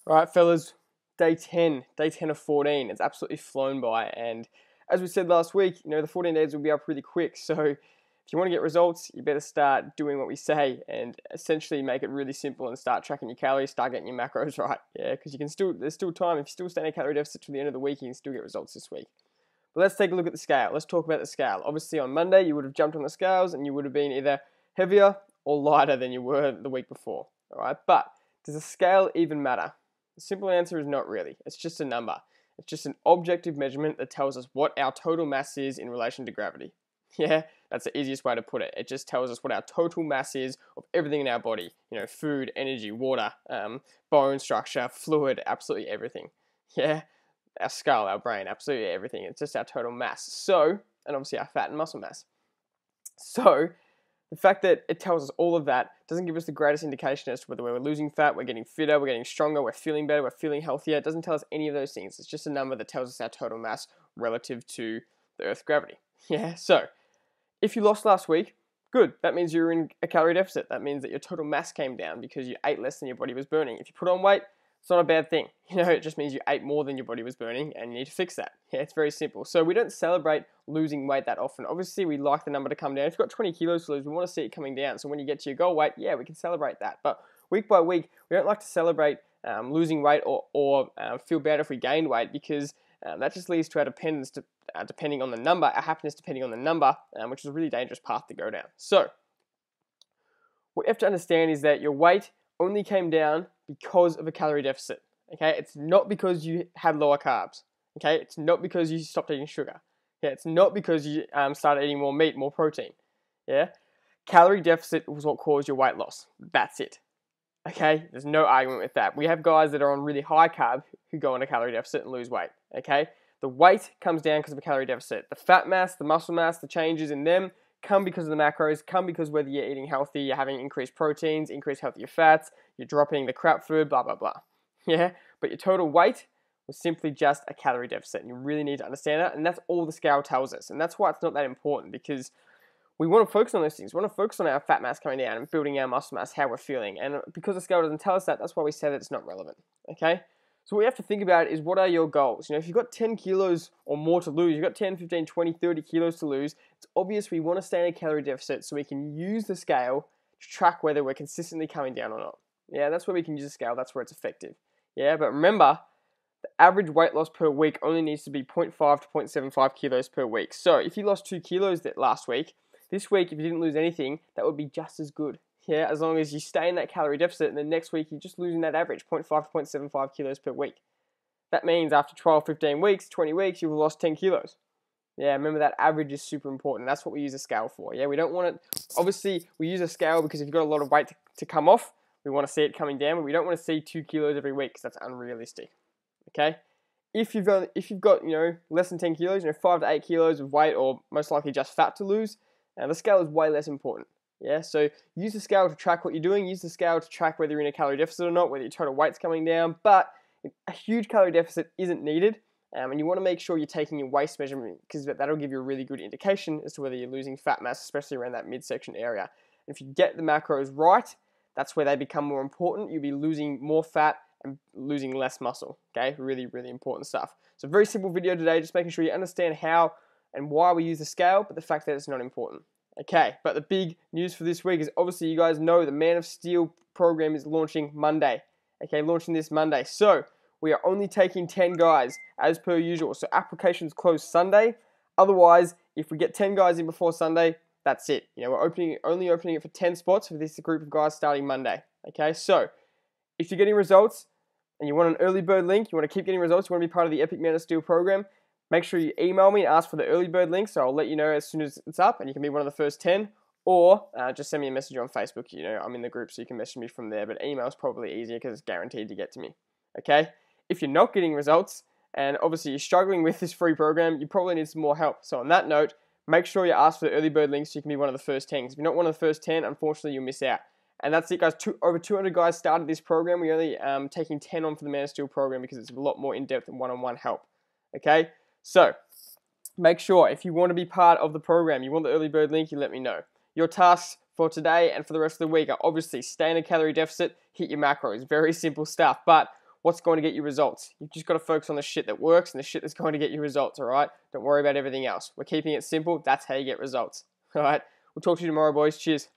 All right, fellas, day 10 of 14. It's absolutely flown by. And as we said last week, the 14 days will be up really quick. So if you want to get results, you better start doing what we say and essentially make it really simple and start tracking your calories, start getting your macros right. Yeah, because there's still time. If you still stay in a calorie deficit to the end of the week, you can still get results this week. But let's take a look at the scale. Let's talk about the scale. Obviously, on Monday, you would have jumped on the scales and you would have been either heavier or lighter than you were the week before. All right, but does the scale even matter? The simple answer is not really. It's just a number. It's just an objective measurement that tells us what our total mass is in relation to gravity. Yeah, that's the easiest way to put it. It just tells us what our total mass is of everything in our body. Food, energy, water, bone structure, fluid, absolutely everything. Yeah, our skull, our brain, absolutely everything. It's just our total mass. So, and obviously our fat and muscle mass. So, the fact that it tells us all of that doesn't give us the greatest indication as to whether we're losing fat, we're getting fitter, we're getting stronger, we're feeling better, we're feeling healthier. It doesn't tell us any of those things. It's just a number that tells us our total mass relative to the Earth's gravity. Yeah, so if you lost last week, good. That means you're in a calorie deficit. That means that your total mass came down because you ate less than your body was burning. If you put on weight, it's not a bad thing. It just means you ate more than your body was burning and you need to fix that. Yeah, it's very simple. So we don't celebrate losing weight that often. Obviously, we like the number to come down. If you've got 20 kilos to lose, we want to see it coming down. So when you get to your goal weight, yeah, we can celebrate that. But week by week, we don't like to celebrate losing weight or feel bad if we gain weight because that just leads to our dependence depending on the number, our happiness depending on the number, which is a really dangerous path to go down. So what you have to understand is that your weight only came down because of a calorie deficit. Okay, it's not because you had lower carbs. Okay, it's not because you stopped eating sugar. Yeah, it's not because you started eating more meat, more protein. Yeah, calorie deficit was what caused your weight loss. That's it. Okay, there's no argument with that. We have guys that are on really high carb who go on a calorie deficit and lose weight. Okay, the weight comes down because of a calorie deficit. The fat mass, the muscle mass, the changes in them come because of the macros, come because whether you're eating healthy, you're having increased proteins, increased healthier fats, you're dropping the crap food, blah, blah, blah. Yeah, but your total weight was simply just a calorie deficit, and you really need to understand that, and that's all the scale tells us, and that's why it's not that important, because we want to focus on those things. We want to focus on our fat mass coming down and building our muscle mass, how we're feeling, and because the scale doesn't tell us that, that's why we say that it's not relevant, okay? So what you have to think about is what are your goals? If you've got 10 kilos or more to lose, you've got 10, 15, 20, 30 kilos to lose, it's obvious we want to stay in a calorie deficit so we can use the scale to track whether we're consistently coming down or not. Yeah, that's where we can use the scale. That's where it's effective. Yeah, but remember, the average weight loss per week only needs to be 0.5 to 0.75 kilos per week. So if you lost 2 kilos last week, this week, if you didn't lose anything, that would be just as good. Yeah, as long as you stay in that calorie deficit, and then next week you're just losing that average, 0.5 to 0.75 kilos per week. That means after 12, 15 weeks, 20 weeks, you've lost 10 kilos. Yeah, remember that average is super important. That's what we use a scale for. Yeah, we don't want it, obviously we use a scale because if you've got a lot of weight to come off, we want to see it coming down, but we don't want to see 2 kilos every week because that's unrealistic. Okay? If you've got less than 10 kilos, 5 to 8 kilos of weight or most likely just fat to lose, the scale is way less important. Yeah, so use the scale to track what you're doing. Use the scale to track whether you're in a calorie deficit or not, whether your total weight's coming down. But a huge calorie deficit isn't needed, and you want to make sure you're taking your waist measurement because that'll give you a really good indication as to whether you're losing fat mass, especially around that midsection area. And if you get the macros right, that's where they become more important. You'll be losing more fat and losing less muscle. Okay, really, really important stuff. So very simple video today, just making sure you understand how and why we use the scale, but the fact that it's not important. Okay, but the big news for this week is obviously you guys know the Man of Steel program is launching Monday. Okay, launching this Monday. So we are only taking 10 guys as per usual. So applications close Sunday. Otherwise, if we get 10 guys in before Sunday, that's it. We're only opening it for 10 spots for this group of guys starting Monday. Okay, so if you're getting results and you want an early bird link, you want to keep getting results, you want to be part of the Epic Man of Steel program, make sure you email me and ask for the early bird link, so I'll let you know as soon as it's up and you can be one of the first 10, or just send me a message on Facebook. I'm in the group, so you can message me from there, but email is probably easier because it's guaranteed to get to me. Okay? If you're not getting results, and obviously you're struggling with this free program, you probably need some more help. So on that note, make sure you ask for the early bird link so you can be one of the first 10. If you're not one of the first 10, unfortunately you'll miss out. And that's it, guys. Over 200 guys started this program. We're only taking 10 on for the Man of Steel program because it's a lot more in-depth and one-on-one help. Okay? So make sure if you want to be part of the program, you want the early bird link, you let me know. Your tasks for today and for the rest of the week are obviously stay in a calorie deficit, hit your macros. Very simple stuff. But what's going to get you results. You've just got to focus on the shit that works and the shit that's going to get you results, all right? Don't worry about everything else. We're keeping it simple. That's how you get results, all right? We'll talk to you tomorrow, boys. Cheers.